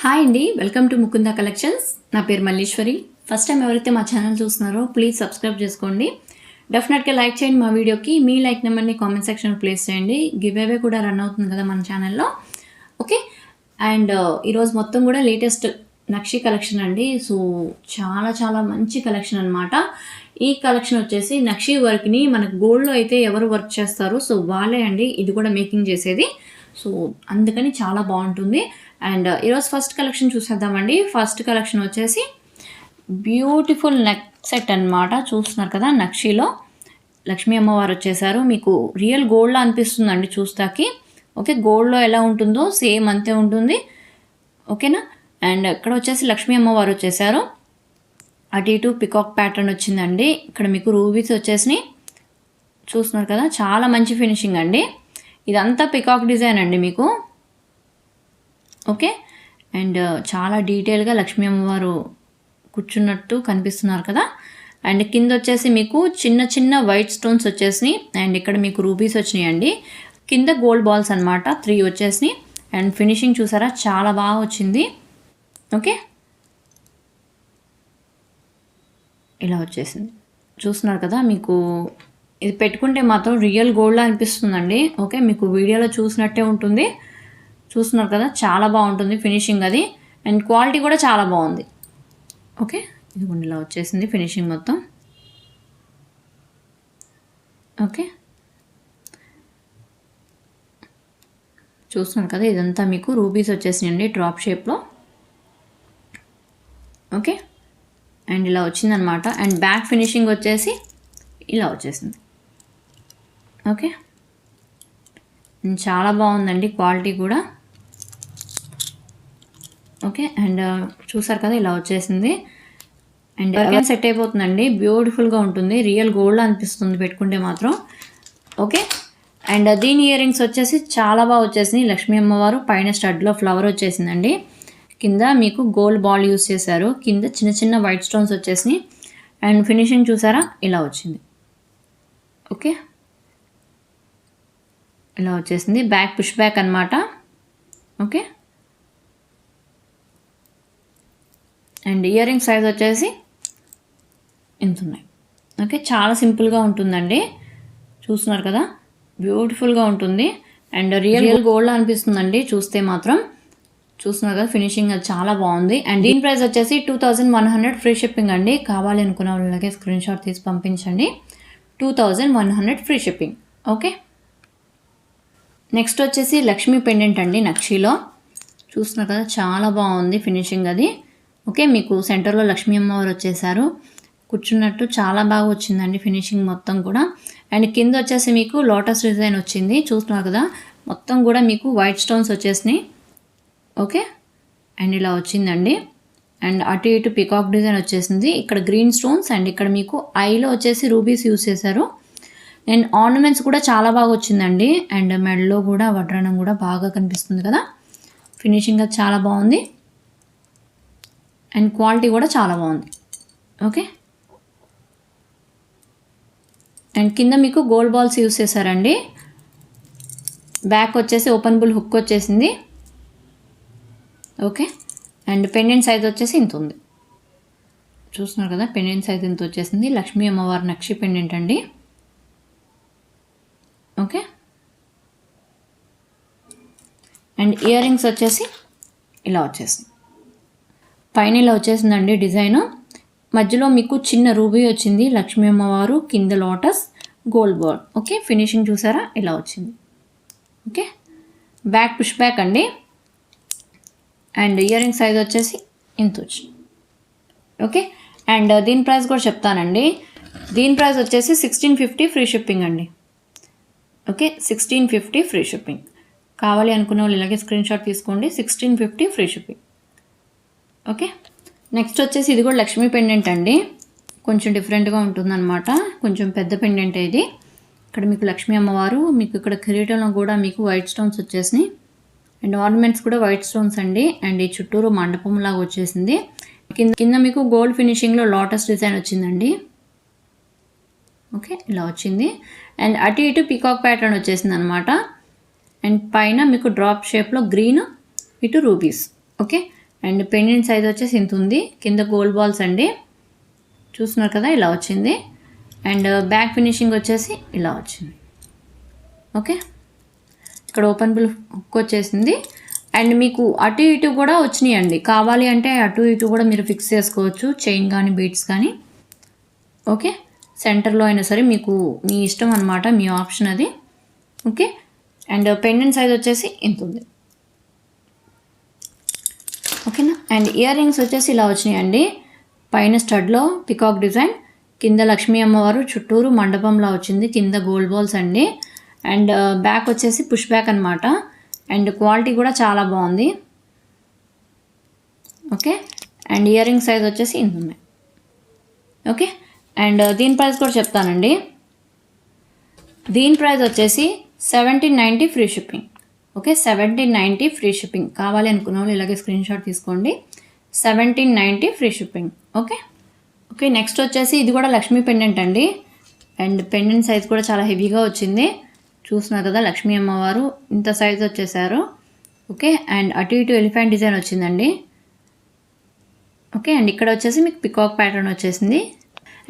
Hi అండి, welcome to Mukunda collections. నా పేరు మల్లీశ్వరి. ఫస్ట్ టైం ఎవరైతే మా ఛానల్ చూస్తున్నారో ప్లీజ్ సబ్స్క్రైబ్ చేసుకోండి. డెఫినెట్గా లైక్ చేయండి మా వీడియోకి. మీ లైక్ నెంబర్ని కామెంట్ సెక్షన్లో ప్లేస్ చేయండి. గివ్ అవే కూడా రన్ అవుతుంది కదా మన ఛానల్లో. ఓకే, అండ్ ఈరోజు మొత్తం కూడా లేటెస్ట్ నక్షి కలెక్షన్ అండి. సో చాలా చాలా మంచి కలెక్షన్ అనమాట. ఈ కలెక్షన్ వచ్చేసి నక్షి వర్క్ని మనకు గోల్డ్లో అయితే ఎవరు వర్క్ చేస్తారు, సో వాళ్ళే అండి ఇది కూడా మేకింగ్ చేసేది. సో అందుకని చాలా బాగుంటుంది. అండ్ ఈరోజు ఫస్ట్ కలెక్షన్ చూసేద్దామండి. ఫస్ట్ కలెక్షన్ వచ్చేసి బ్యూటిఫుల్ నెక్ సెట్ అనమాట. చూస్తున్నారు కదా, నక్షిలో లక్ష్మీ అమ్మవారు వచ్చేసారు. మీకు రియల్ గోల్డ్లో అనిపిస్తుందండి చూస్తాకి. ఓకే, గోల్డ్లో ఎలా ఉంటుందో సేమ్ అంతే ఉంటుంది. ఓకేనా. అండ్ ఇక్కడ వచ్చేసి లక్ష్మీ అమ్మవారు వచ్చేసారు. అటు ఇటు పికాక్ ప్యాటర్న్ వచ్చిందండి. ఇక్కడ మీకు రూబీస్ వచ్చేసినాయి. చూస్తున్నారు కదా, చాలా మంచి ఫినిషింగ్ అండి. ఇదంతా పికాక్ డిజైన్ అండి మీకు. ఓకే, అండ్ చాలా డీటెయిల్గా లక్ష్మీ అమ్మవారు కూర్చున్నట్టు కనిపిస్తున్నారు కదా. అండ్ కింద వచ్చేసి మీకు చిన్న చిన్న వైట్ స్టోన్స్ వచ్చేసినాయి. అండ్ ఇక్కడ మీకు రూబీస్ వచ్చినాయి అండి. కింద గోల్డ్ బాల్స్ అనమాట 3 వచ్చేసినాయి. అండ్ ఫినిషింగ్ చూసారా, చాలా బాగా వచ్చింది. ఓకే, ఇలా వచ్చేసింది. చూస్తున్నారు కదా, మీకు ఇది పెట్టుకుంటే మాత్రం రియల్ గోల్డ్లా అనిపిస్తుందండి. ఓకే, మీకు వీడియోలో చూసినట్టే ఉంటుంది. చూస్తున్నారు కదా, చాలా బాగుంటుంది ఫినిషింగ్ అది. అండ్ క్వాలిటీ కూడా చాలా బాగుంది. ఓకే, ఇది ఇలా వచ్చేసింది ఫినిషింగ్ మొత్తం. ఓకే, చూస్తున్నారు కదా, ఇదంతా మీకు రూబీస్ వచ్చేసినాయండి డ్రాప్ షేప్లో. ఓకే, అండ్ ఇలా వచ్చిందనమాట. అండ్ బ్యాక్ ఫినిషింగ్ వచ్చేసి ఇలా వచ్చేసింది. ఓకే, చాలా బాగుందండి క్వాలిటీ కూడా. ఓకే, అండ్ చూసారు కదా, ఇలా వచ్చేసింది. అండ్ సెట్ అయిపోతుందండి, బ్యూటిఫుల్గా ఉంటుంది. రియల్ గోల్డ్ అనిపిస్తుంది పెట్టుకుంటే మాత్రం. ఓకే, అండ్ దీని ఇయర్ రింగ్స్ వచ్చేసి చాలా బాగా వచ్చేసినాయి. లక్ష్మీ అమ్మవారు పైన స్టడ్లో ఫ్లవర్ వచ్చేసిందండి. కింద మీకు గోల్డ్ బాల్ యూస్ చేశారు. కింద చిన్న చిన్న వైట్ స్టోన్స్ వచ్చేసినాయి. అండ్ ఫినిషింగ్ చూసారా, ఇలా వచ్చింది. ఓకే, ఇలా వచ్చేసింది. బ్యాక్ పుష్ బ్యాక్ అనమాట. Okay, and ear ring size వచ్చేసి ఇంత ఉన్నాయి. ఓకే, చాలా సింపుల్గా ఉంటుందండి. చూస్తున్నారు కదా, బ్యూటిఫుల్గా ఉంటుంది. అండ్ రియల్ గోల్డ్ అనిపిస్తుందండి చూస్తే మాత్రం. చూస్తున్నారు కదా, ఫినిషింగ్ అది చాలా బాగుంది. అండ్ దీని ప్రైస్ వచ్చేసి 2100 ఫ్రీ షిప్పింగ్ అండి. కావాలి అనుకున్న వాళ్ళకి స్క్రీన్ షాట్ తీసి పంపించండి. 2100 ఫ్రీ షిప్పింగ్. ఓకే, నెక్స్ట్ వచ్చేసి లక్ష్మీ పెండెంట్ అండి నక్షిలో. చూస్తున్నారు కదా, చాలా బాగుంది ఫినిషింగ్ అది. ఓకే, మీకు సెంటర్లో లక్ష్మీ అమ్మవారు వచ్చేసారు కూర్చున్నట్టు. చాలా బాగా వచ్చిందండి ఫినిషింగ్ మొత్తం కూడా. అండ్ కింద వచ్చేసి మీకు లోటస్ డిజైన్ వచ్చింది. చూస్తున్నారు కదా, మొత్తం కూడా మీకు వైట్ స్టోన్స్ వచ్చేసినాయి. ఓకే, అండ్ ఇలా వచ్చిందండి. అండ్ అటు ఇటు పికాక్ డిజైన్ వచ్చేసింది. ఇక్కడ గ్రీన్ స్టోన్స్ అండ్ ఇక్కడ మీకు ఐలో వచ్చేసి రూబీస్ యూస్ చేశారు. అండ్ ఆర్నమెంట్స్ కూడా చాలా బాగా వచ్చిందండి. అండ్ మెడలో కూడా వడ్రానం కూడా బాగా కనిపిస్తుంది కదా. ఫినిషింగ్ అది చాలా బాగుంది. అండ్ క్వాలిటీ కూడా చాలా బాగుంది. ఓకే, అండ్ కింద మీకు గోల్డ్ బాల్స్ యూస్ చేశారండి. బ్యాక్ వచ్చేసి ఓపెన్ బుల్ హుక్ వచ్చేసింది. ఓకే, అండ్ పెండెంట్ సైజ్ వచ్చేసి ఇంత ఉంది. చూస్తున్నారు కదా, పెండెంట్ సైజ్ ఇంత వచ్చేసింది. లక్ష్మీ అమ్మవారి నక్షి పెండెంట్ అండి. ఓకే, అండ్ ఇయర్ రింగ్స్ వచ్చేసి ఇలా వచ్చేసింది. పైన ఇలా వచ్చేసిందండి డిజైన్. మధ్యలో మీకు చిన్న రూబీ వచ్చింది. లక్ష్మీ అమ్మవారు కింద lotus gold ball. Okay, finishing చూసారా, ఇలా వచ్చింది. ఓకే, బ్యాక్ పుష్ బ్యాక్ అండి. అండ్ ఇయర్ రింగ్ సైజ్ వచ్చేసి ఇంత వచ్చింది. ఓకే, అండ్ దీని ప్రైస్ కూడా చెప్తానండి. దీని ప్రైస్ వచ్చేసి 1650 ఫ్రీ షిప్పింగ్ అండి. Okay, 1650 free shipping. కావాలి అనుకున్న వాళ్ళు ఇలాగే స్క్రీన్ షాట్ తీసుకోండి. 1650 ఫ్రీ షిప్పింగ్. ఓకే, నెక్స్ట్ వచ్చేసి ఇది కూడా లక్ష్మీ పెండెంట్ అండి. కొంచెం డిఫరెంట్గా ఉంటుందన్నమాట. కొంచెం పెద్ద పెండెంట్ ఇది. ఇక్కడ మీకు లక్ష్మీ అమ్మవారు, మీకు ఇక్కడ కిరీటంలో కూడా మీకు వైట్ స్టోన్స్ వచ్చేసినాయి. అండ్ ఆర్నమెంట్స్ కూడా వైట్ స్టోన్స్ అండి. అండ్ ఈ చుట్టూరు మండపం లాగా వచ్చేసింది. కింద మీకు గోల్డ్ ఫినిషింగ్లో లోటస్ డిజైన్ వచ్చిందండి. ఓకే, ఇలా వచ్చింది. అండ్ అటు ఇటు పీకాక్ ప్యాటర్న్ వచ్చేసింది అనమాట. అండ్ పైన మీకు డ్రాప్ షేప్లో గ్రీన్, ఇటు rubies. Okay, and pendant size వచ్చేసి ఇంత ఉంది. కింద గోల్డ్ బాల్స్ అండి, చూస్తున్నారు కదా ఇలా వచ్చింది. అండ్ బ్యాక్ ఫినిషింగ్ వచ్చేసి ఇలా వచ్చింది. ఓకే, ఇక్కడ ఓపెన్ బుల్ హుక్ వచ్చేసింది. అండ్ మీకు అటు ఇటు కూడా వచ్చినాయండి, కావాలి అంటే అటు ఇటు కూడా మీరు ఫిక్స్ చేసుకోవచ్చు, చైన్ కానీ బీడ్స్ కానీ. ఓకే, సెంటర్లో అయినా సరే మీకు మీ ఇష్టం అనమాట, మీ ఆప్షన్ అది. ఓకే, అండ్ పెండెంట్ సైజ్ వచ్చేసి ఇంత ఉంది. ఓకేనా, అండ్ ఇయర్ రింగ్స్ వచ్చేసి ఇలా వచ్చినాయండి. పైన స్టడ్లో పికాక్ డిజైన్, కింద లక్ష్మీ అమ్మవారు, చుట్టూరు మండపంలా వచ్చింది, కింద గోల్డ్ బాల్స్ అండి. అండ్ బ్యాక్ వచ్చేసి పుష్ బ్యాక్ అనమాట. అండ్ క్వాలిటీ కూడా చాలా బాగుంది. Okay, and ear ring size వచ్చేసి ఇంత ఉన్నాయి. ఓకే, అండ్ దీని ప్రైస్ కూడా చెప్తానండి. దీని ప్రైస్ వచ్చేసి 1790 free shipping. Okay, 1790 free shipping. కావాలి అనుకున్న వాళ్ళు ఇలాగే స్క్రీన్ షాట్ తీసుకోండి. 1790 free shipping. Okay okay, next వచ్చేసి ఇది కూడా లక్ష్మీ పెండెంట్ అండి. అండ్ పెండెంట్ సైజ్ కూడా చాలా హెవీగా వచ్చింది, చూస్తున్నారు కదా. లక్ష్మీ అమ్మవారు ఇంత సైజ్ వచ్చేసారు. ఓకే, అండ్ అటు ఇటు ఎలిఫెంట్ డిజైన్ వచ్చిందండి. ఓకే, అండ్ ఇక్కడ వచ్చేసి మీకు పికాక్ ప్యాటర్న్ వచ్చేసింది.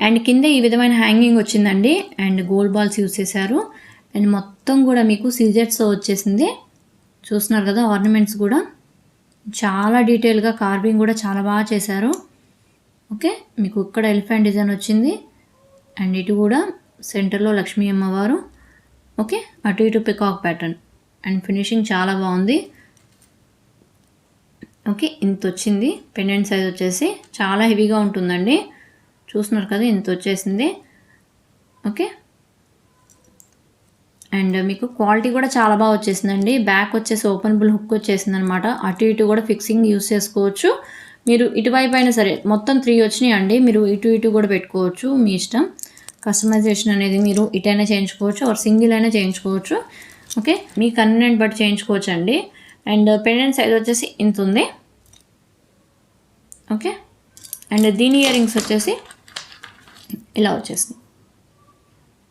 అండ్ కింద ఈ విధమైన హ్యాంగింగ్ వచ్చిందండి. అండ్ గోల్డ్ బాల్స్ యూజ్ చేశారు. అండ్ మొత్తం కూడా మీకు సీజెట్స్ వచ్చేసింది, చూస్తున్నారు కదా. ఆర్నమెంట్స్ కూడా చాలా డీటెయిల్గా, కార్వింగ్ కూడా చాలా బాగా చేశారు. ఓకే, మీకు ఇక్కడ ఎలిఫెంట్ డిజైన్ వచ్చింది. అండ్ ఇటు కూడా సెంటర్లో లక్ష్మీ అమ్మవారు. ఓకే, అటు ఇటు పికాక్ ప్యాటర్న్. అండ్ ఫినిషింగ్ చాలా బాగుంది. ఓకే, ఇంత వచ్చింది. పెండెంట్ సైజ్ వచ్చేసి చాలా హెవీగా ఉంటుందండి, చూస్తున్నారు కదా. ఇంత వచ్చేసింది. ఓకే, అండ్ మీకు క్వాలిటీ కూడా చాలా బాగా వచ్చేసిందండి. బ్యాక్ వచ్చేసి ఓపెన్ బుల్ హుక్ వచ్చేసింది అనమాట. అటు ఇటు కూడా ఫిక్సింగ్ యూస్ చేసుకోవచ్చు. మీరు ఇటువైపు అయినా సరే, మొత్తం 3 వచ్చినాయి అండి. మీరు ఇటు ఇటు కూడా పెట్టుకోవచ్చు, మీ ఇష్టం. కస్టమైజేషన్ అనేది మీరు ఇటైనా చేయించుకోవచ్చు, ఆర్ సింగిల్ అయినా చేయించుకోవచ్చు. ఓకే, మీ కన్వీనియంట్ బట్టి చేయించుకోవచ్చు అండి. అండ్ పెండెంట్ సైజ్ వచ్చేసి ఇంత ఉంది. ఓకే, అండ్ దీని ఇయర్ రింగ్స్ వచ్చేసి ఇలా వచ్చేసింది,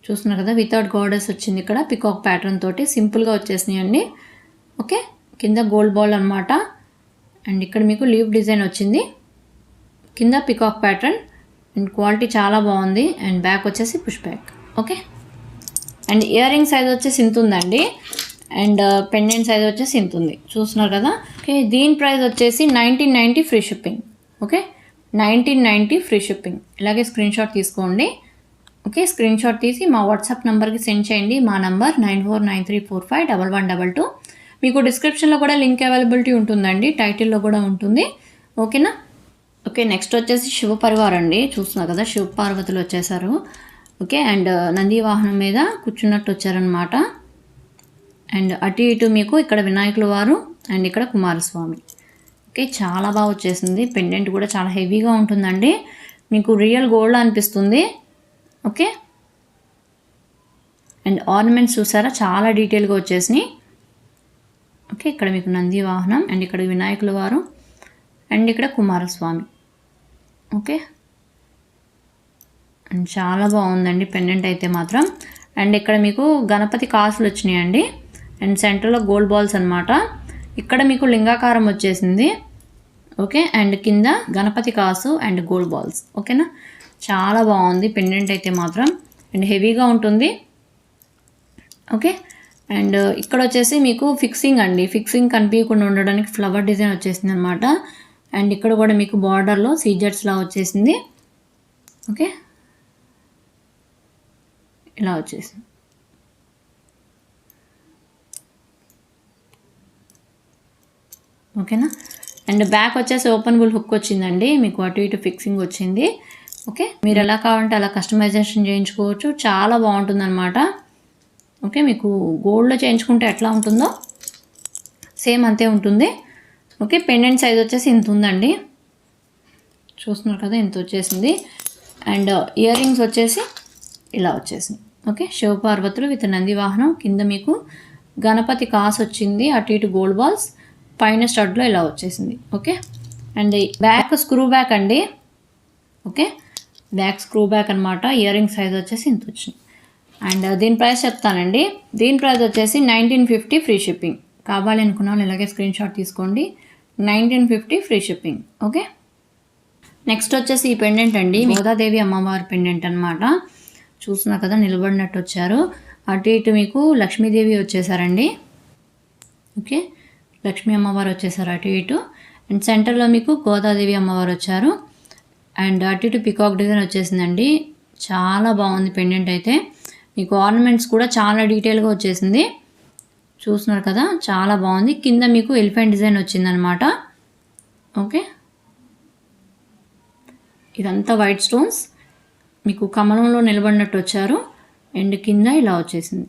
చూస్తున్నారు కదా. వితౌట్ గార్డెస్ వచ్చింది, ఇక్కడ పికాక్ ప్యాటర్న్ తోటి సింపుల్గా వచ్చేసినాయి అండి. ఓకే, కింద గోల్డ్ బాల్ అనమాట. అండ్ ఇక్కడ మీకు లీవ్ డిజైన్ వచ్చింది, కింద పికాక్ ప్యాటర్న్. అండ్ క్వాలిటీ చాలా బాగుంది. అండ్ బ్యాక్ వచ్చేసి push back. Okay, and ear ring size వచ్చేసి ఇంత ఉందండి. అండ్ పెండెంట్ సైజ్ వచ్చేసి ఇంత ఉంది, చూస్తున్నారు కదా. ఓకే, దీని ప్రైస్ వచ్చేసి 1990 free shipping. Okay, 1990 free shipping. ఇలాగే స్క్రీన్ షాట్ తీసుకోండి. ఓకే, స్క్రీన్ షాట్ తీసి మా వాట్సాప్ నెంబర్కి సెండ్ చేయండి. మా నంబర్ 9493451122. మీకు డిస్క్రిప్షన్లో కూడా లింక్ అవైలబిలిటీ ఉంటుందండి, టైటిల్లో కూడా ఉంటుంది. ఓకేనా. ఓకే, నెక్స్ట్ వచ్చేసి శివ పరివార్ అండి, చూస్తున్నారు కదా. శివ పార్వతులు వచ్చేసారు. ఓకే, అండ్ నంది వాహనం మీద కూర్చున్నట్టు వచ్చారనమాట. అండ్ అటు ఇటు మీకు ఇక్కడ వినాయకుల వారు, అండ్ ఇక్కడ కుమారస్వామి. ఓకే, చాలా బాగా వచ్చేసింది. పెండెంట్ కూడా చాలా హెవీగా ఉంటుందండి, మీకు రియల్ గోల్డ్ అనిపిస్తుంది. ఓకే, అండ్ ఆర్నమెంట్స్ చూసారా, చాలా డీటెయిల్గా వచ్చేసినాయి. ఓకే, ఇక్కడ మీకు నంది వాహనం, అండ్ ఇక్కడ వినాయకుల వారు, అండ్ ఇక్కడ కుమారస్వామి. ఓకే, అండ్ చాలా బాగుందండి పెండెంట్ అయితే మాత్రం. అండ్ ఇక్కడ మీకు గణపతి కాసులు వచ్చినాయండి. అండ్ సెంటర్లో గోల్డ్ బాల్స్ అనమాట. ఇక్కడ మీకు లింగాకారం వచ్చేసింది. ఓకే, అండ్ కింద గణపతి కాసు అండ్ గోల్డ్ బాల్స్. ఓకేనా, చాలా బాగుంది పెండెంట్ అయితే మాత్రం. అండ్ హెవీగా ఉంటుంది. ఓకే, అండ్ ఇక్కడ వచ్చేసి మీకు ఫిక్సింగ్ అండి, ఫిక్సింగ్ కనిపించకుండా ఉండడానికి ఫ్లవర్ డిజైన్ వచ్చేసింది అనమాట. అండ్ ఇక్కడ కూడా మీకు బార్డర్లో సీజర్స్లా వచ్చేసింది. ఓకే, ఇలా వచ్చేసింది. ఓకేనా, అండ్ బ్యాక్ వచ్చేసి ఓపెన్ బుల్ హుక్ వచ్చిందండి, మీకు అటు ఇటు ఫిక్సింగ్ వచ్చింది. ఓకే, మీరు ఎలా కావాలంటే అలా కస్టమైజేషన్ చేయించుకోవచ్చు, చాలా బాగుంటుంది అనమాట. ఓకే, మీకు గోల్డ్లో చేయించుకుంటే ఎట్లా ఉంటుందో సేమ్ అంతే ఉంటుంది. ఓకే, పెండెంట్ సైజ్ వచ్చేసి ఇంత ఉందండి, చూస్తున్నారు కదా, ఇంత వచ్చేసింది. అండ్ ఇయర్ రింగ్స్ వచ్చేసి ఇలా వచ్చేసింది. ఓకే, శివపార్వతులు విత్ నంది వాహనం, కింద మీకు గణపతి కాసు వచ్చింది, అటు ఇటు గోల్డ్ బాల్స్, పైన స్టడ్లో ఇలా వచ్చేసింది. Okay, and back screw back అండి. ఓకే, బ్యాక్ స్క్రూ బ్యాక్ అనమాట. ఇయర్ రింగ్ సైజ్ వచ్చేసి ఇంత వచ్చింది. అండ్ దీని ప్రైస్ చెప్తానండి. దీని ప్రైస్ వచ్చేసి 1950 ఫ్రీ షిప్పింగ్. కావాలి అనుకున్న వాళ్ళు ఇలాగే స్క్రీన్ షాట్ తీసుకోండి. 1950 ఫ్రీ షిప్పింగ్. ఓకే, నెక్స్ట్ వచ్చేసి ఈ పెండెంట్ అండి, గోదాదేవి అమ్మవారి పెండెంట్ అనమాట. చూస్తున్నారు కదా, నిలబడినట్టు వచ్చారు. అటు ఇటు మీకు లక్ష్మీదేవి వచ్చేసారండి. ఓకే, లక్ష్మీ అమ్మవారు వచ్చేసారు అటు ఇటు. అండ్ సెంటర్లో మీకు గోదాదేవి అమ్మవారు వచ్చారు. అండ్ అటు ఇటు పికాక్ డిజైన్ వచ్చేసిందండి. చాలా బాగుంది పెండెంట్ అయితే. మీకు ఆర్నమెంట్స్ కూడా చాలా డీటెయిల్గా వచ్చేసింది. చూస్తున్నారు కదా, చాలా బాగుంది. కింద మీకు ఎలిఫెంట్ డిజైన్ వచ్చిందనమాట. ఓకే, ఇదంతా వైట్ స్టోన్స్ మీకు కమలంలో నిలబడినట్టు వచ్చారు. అండ్ కింద ఇలా వచ్చేసింది.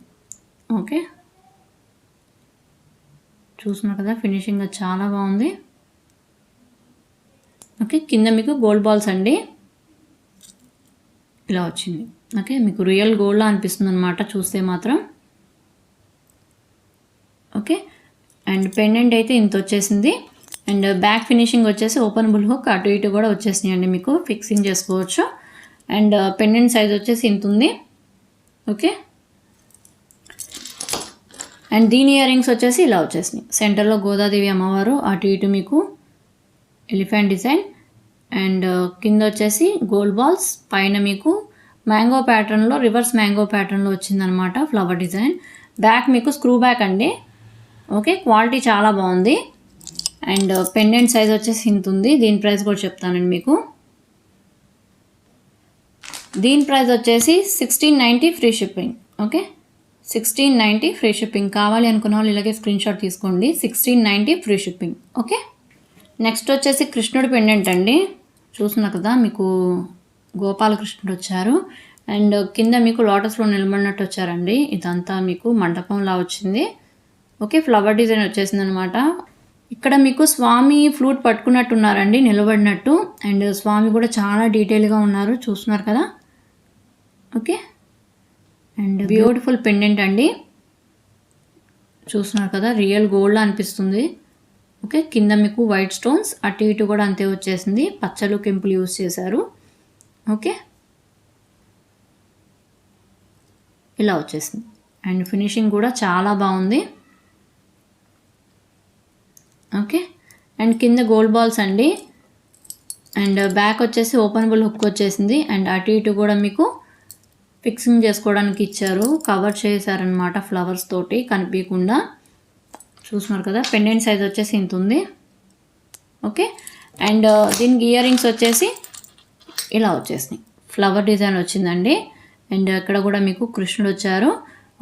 ఓకే, చూస్తున్నారు కదా, ఫినిషింగ్ చాలా బాగుంది. ఓకే, కింద మీకు గోల్డ్ బాల్స్ అండి, ఇలా వచ్చింది. ఓకే, మీకు రియల్ గోల్డ్లా అనిపిస్తుంది అనమాట చూస్తే మాత్రం. ఓకే, అండ్ పెండెంట్ అయితే ఇంత వచ్చేసింది. అండ్ బ్యాక్ ఫినిషింగ్ వచ్చేసి ఓపెనబుల్ హుక్ అటు ఇటు కూడా వచ్చేసినాయి అండి, మీకు ఫిక్సింగ్ చేసుకోవచ్చు. అండ్ పెండెంట్ సైజ్ వచ్చేసి ఇంత ఉంది. ఓకే, అండ్ దీని ఇయర్ రింగ్స్ వచ్చేసి ఇలా వచ్చేసినాయి. సెంటర్లో గోదాదేవి అమ్మవారు, అటు ఇటు మీకు ఎలిఫెంట్ డిజైన్. అండ్ కింద వచ్చేసి గోల్డ్ బాల్స్, పైన మీకు మ్యాంగో ప్యాటర్న్లో, రివర్స్ మ్యాంగో ప్యాటర్న్లో వచ్చిందనమాట ఫ్లవర్ డిజైన్. బ్యాక్ మీకు స్క్రూ బ్యాక్ అండి. ఓకే, క్వాలిటీ చాలా బాగుంది. అండ్ పెండెంట్ సైజ్ వచ్చేసి ఇంత ఉంది. దీని ప్రైస్ కూడా చెప్తానండి మీకు. దీని ప్రైస్ వచ్చేసి 1690 free shipping. Okay, 1690 free shipping. కావాలి అనుకున్న వాళ్ళు ఇలాగే స్క్రీన్ షాట్ తీసుకోండి. 1690 ఫ్రీ షిప్పింగ్. ఓకే, నెక్స్ట్ వచ్చేసి కృష్ణుడి పెండెంట్ అండి. చూస్తున్నారు కదా, మీకు గోపాలకృష్ణుడు వచ్చారు. అండ్ కింద మీకు లోటస్లో నిలబడినట్టు వచ్చారండి. ఇదంతా మీకు మండపంలా వచ్చింది. ఓకే, ఫ్లవర్ డిజైన్ వచ్చేసింది అనమాట. ఇక్కడ మీకు స్వామి ఫ్లూట్ పట్టుకున్నట్టు ఉన్నారండి, నిలబడినట్టు. అండ్ స్వామి కూడా చాలా డీటెయిల్గా ఉన్నారు, చూస్తున్నారు కదా. ఓకే, అండ్ బ్యూటిఫుల్ పెండెంట్ అండి, చూస్తున్నారు కదా, రియల్ గోల్డ్ అనిపిస్తుంది. ఓకే, కింద మీకు వైట్ స్టోన్స్, అటు ఇటు కూడా అంతే వచ్చేసింది. పచ్చలు కెంపులు యూజ్ చేశారు. ఓకే, ఇలా వచ్చేసింది. అండ్ ఫినిషింగ్ కూడా చాలా బాగుంది. ఓకే, అండ్ కింద గోల్డ్ బాల్స్ అండి. అండ్ బ్యాక్ వచ్చేసి ఓపెనబుల్ హుక్ వచ్చేసింది. అండ్ అటు ఇటు కూడా మీకు ఫిక్సింగ్ చేసుకోవడానికి ఇచ్చారు, కవర్ చేశారనమాట ఫ్లవర్స్ తోటి కనిపించకుండా. చూస్తున్నారు కదా, పెండెంట్ సైజ్ వచ్చేసి ఇంత ఉంది. ఓకే, అండ్ దీనికి ఇయర్ రింగ్స్ వచ్చేసి ఇలా వచ్చేసినాయి. ఫ్లవర్ డిజైన్ వచ్చిందండి. అండ్ ఇక్కడ కూడా మీకు కృష్ణుడు వచ్చారు,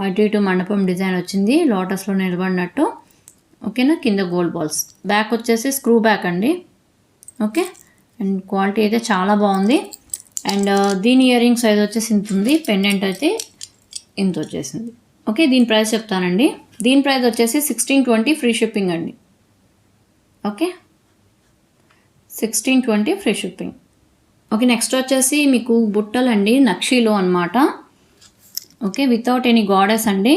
అటు ఇటు మండపం డిజైన్ వచ్చింది, లోటస్లో నిలబడినట్టు. ఓకేనా, కింద గోల్డ్ బాల్స్. బ్యాక్ వచ్చేసి స్క్రూ బ్యాక్ అండి. ఓకే, అండ్ క్వాలిటీ అయితే చాలా బాగుంది. అండ్ దీని ఇయర్ రింగ్ సైజ్ వచ్చేసి ఇంత ఉంది. పెండెంట్ అయితే ఇంత వచ్చేసింది. ఓకే, దీని ప్రైస్ చెప్తానండి. దీని ప్రైస్ వచ్చేసి 1620 ఫ్రీ షిప్పింగ్ అండి. Okay, 1620 free shipping. Okay, next వచ్చేసి మీకు బుట్టలు అండి, నక్షీలో అనమాట. ఓకే, వితౌట్ ఎనీ గాడెస్ అండి,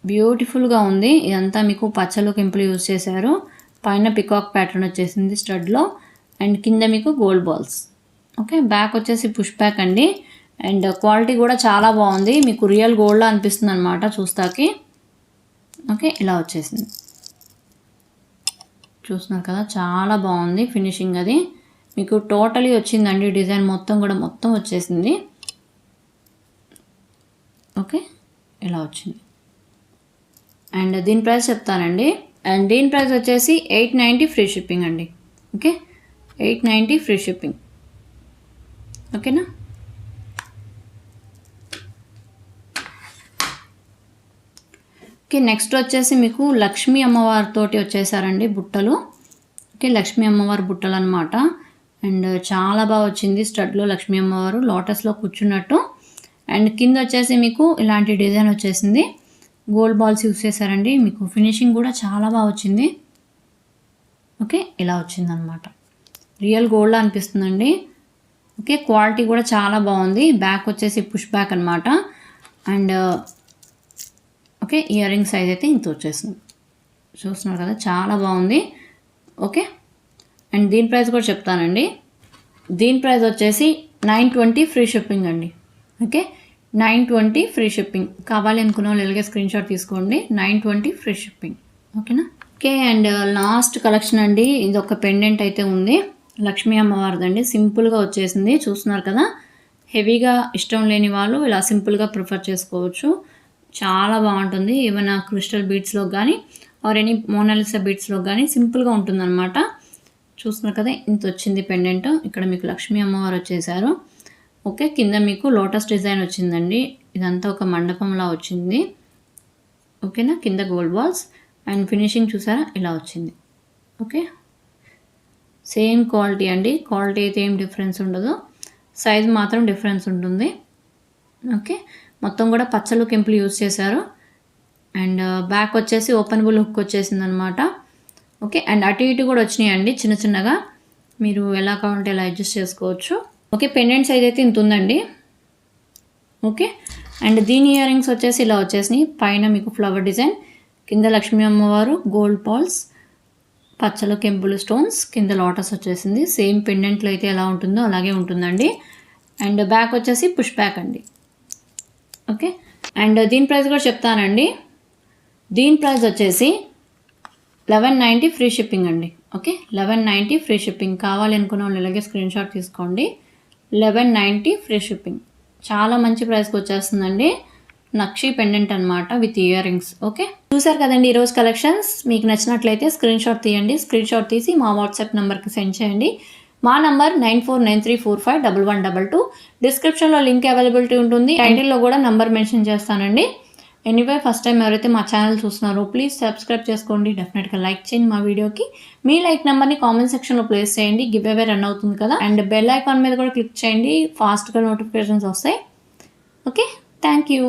బ్యూటిఫుల్గా ఉంది. ఇదంతా మీకు పచ్చలు కెంపులు యూజ్ చేశారు. పైన పికాక్ ప్యాటర్న్ వచ్చేసింది స్టడ్లో. అండ్ కింద మీకు గోల్డ్ బాల్స్. ఓకే, బ్యాక్ వచ్చేసి పుష్ బ్యాక్ అండి. అండ్ క్వాలిటీ కూడా చాలా బాగుంది, మీకు రియల్ గోల్డ్లా అనిపిస్తుంది అనమాట చూస్తాకి. ఓకే, ఇలా వచ్చేసింది. చూస్తున్నారు కదా, చాలా బాగుంది ఫినిషింగ్. అది మీకు టోటలీ వచ్చిందండి, డిజైన్ మొత్తం కూడా మొత్తం వచ్చేసింది. ఓకే, ఇలా వచ్చింది. అండ్ దీని ప్రైస్ చెప్తానండి. అండ్ దీని ప్రైస్ వచ్చేసి 890 ఫ్రీ షిప్పింగ్ అండి. Okay, 890 free shipping. ఓకేనా. ఓకే, నెక్స్ట్ వచ్చేసి మీకు లక్ష్మీ అమ్మవారితోటి వచ్చేసారండి బుట్టలు. ఓకే, లక్ష్మీ అమ్మవారి బుట్టలు అనమాట. అండ్ చాలా బాగా వచ్చింది. స్టడ్లో లక్ష్మీ అమ్మవారు లోటస్లో కూర్చున్నట్టు. అండ్ కింద వచ్చేసి మీకు ఇలాంటి డిజైన్ వచ్చేసింది. గోల్డ్ బాల్స్ యూస్ చేశారండి. మీకు ఫినిషింగ్ కూడా చాలా బాగా వచ్చింది. ఓకే, ఇలా వచ్చిందనమాట. రియల్ గోల్డ్ అనిపిస్తుందండి. ఓకే, క్వాలిటీ కూడా చాలా బాగుంది. బ్యాక్ వచ్చేసి పుష్ బ్యాక్ అనమాట. And okay, ear ring size అయితే ఇంత వచ్చేసింది. చూస్తున్నారు కదా, చాలా బాగుంది. ఓకే, అండ్ దీని ప్రైస్ కూడా చెప్తానండి. దీని ప్రైస్ వచ్చేసి 920 ఫ్రీ షిప్పింగ్ అండి. Okay, 920 free shipping. కావాలి అనుకున్న వాళ్ళు ఎలాగే స్క్రీన్ షాట్ తీసుకోండి. 920 ఫ్రీ షిప్పింగ్. ఓకేనా. ఓకే. అండ్ లాస్ట్ కలెక్షన్ అండి. ఇది ఒక పెండెంట్ అయితే ఉంది. లక్ష్మీ అమ్మవారిదండి. సింపుల్‌గా వచ్చేసింది. చూస్తున్నారు కదా! హెవీగా ఇష్టం లేని వాళ్ళు ఇలా సింపుల్‌గా ప్రిఫర్ చేసుకోవచ్చు. చాలా బావుంటుంది. ఏమైనా క్రిస్టల్ బీడ్స్‌లో గానీ ఆర్ ఎనీ మోనాలిసా బీడ్స్‌లో గానీ సింపుల్‌గా ఉంటుందనమాట. చూస్తున్నారు కదా! ఇంతొచ్చింది పెండెంట్. ఇక్కడ మీకు లక్ష్మీ అమ్మవారు వచ్చేసారు. ఓకే. కింద మీకు లోటస్ డిజైన్ వచ్చిందండి. ఇదంతా ఒక మండపంలా వచ్చింది. ఓకేనా? కింద గోల్డ్ బాల్స్ అండ్ ఫినిషింగ్ చూసారా? ఇలా వచ్చింది. ఓకే. సేమ్ క్వాలిటీ అండి. క్వాలిటీ అయితే ఏం డిఫరెన్స్ ఉండదు. సైజ్ మాత్రం డిఫరెన్స్ ఉంటుంది. ఓకే. మొత్తం కూడా పచ్చలు కెంపులు యూజ్ చేశారు. అండ్ బ్యాక్ వచ్చేసి ఓపెనబుల్ హుక్ వచ్చేసిందనమాట. ఓకే. అండ్ అటు ఇటు కూడా వచ్చినాయండి చిన్న చిన్నగా. మీరు ఎలా కావాలంటే ఎలా అడ్జస్ట్ చేసుకోవచ్చు. ఓకే. పెండెంట్ సైజ్ అయితే ఇంత ఉందండి. ఓకే. అండ్ దీని ఇయర్ రింగ్స్ వచ్చేసి ఇలా వచ్చేసినాయి. పైన మీకు ఫ్లవర్ డిజైన్, కింద లక్ష్మీ అమ్మవారు, గోల్డ్ బాల్స్, పచ్చలు కెంపులు స్టోన్స్, కింద లోటస్ వచ్చేసింది. సేమ్ పెండెంట్లో అయితే ఎలా ఉంటుందో అలాగే ఉంటుందండి. అండ్ బ్యాక్ వచ్చేసి పుష్ బ్యాక్ అండి. ఓకే. అండ్ దీని ప్రైస్ కూడా చెప్తానండి. దీని ప్రైస్ వచ్చేసి 1190 ఫ్రీ షిప్పింగ్ అండి. ఓకే. 1190 free shipping. కావాలి అనుకున్న వాళ్ళు ఇలాగే స్క్రీన్ షాట్ తీసుకోండి. 1190 ఫ్రీ షిప్పింగ్. చాలా మంచి ప్రైస్కి వచ్చేస్తుందండి. నక్షి పెండెంట్ అనమాట విత్ ఇయర్ రింగ్స్. ఓకే. చూసారు కదండి ఈరోజు కలెక్షన్స్. మీకు నచ్చినట్లయితే స్క్రీన్ షాట్ తీయండి. స్క్రీన్ షాట్ తీసి మా వాట్సాప్ నెంబర్కి సెండ్ చేయండి. మా నంబర్ 9493451122. డిస్క్రిప్షన్లో లింక్ అవైలబిలిటీ ఉంటుంది. టైటిల్లో కూడా నంబర్ మెన్షన్ చేస్తానండి. ఎనీవే ఫస్ట్ టైం ఎవరైతే మా ఛానల్ చూస్తున్నారో ప్లీజ్ సబ్స్క్రైబ్ చేసుకోండి. డెఫినెట్గా లైక్ చేయండి మా వీడియోకి. మీ లైక్ నెంబర్ని కామెంట్ సెక్షన్లో ప్లేస్ చేయండి. గివ్ అవే రన్ అవుతుంది కదా. అండ్ బెల్ ఐకాన్ మీద కూడా క్లిక్ చేయండి. ఫాస్ట్గా నోటిఫికేషన్స్ వస్తాయి. ఓకే. Thank you.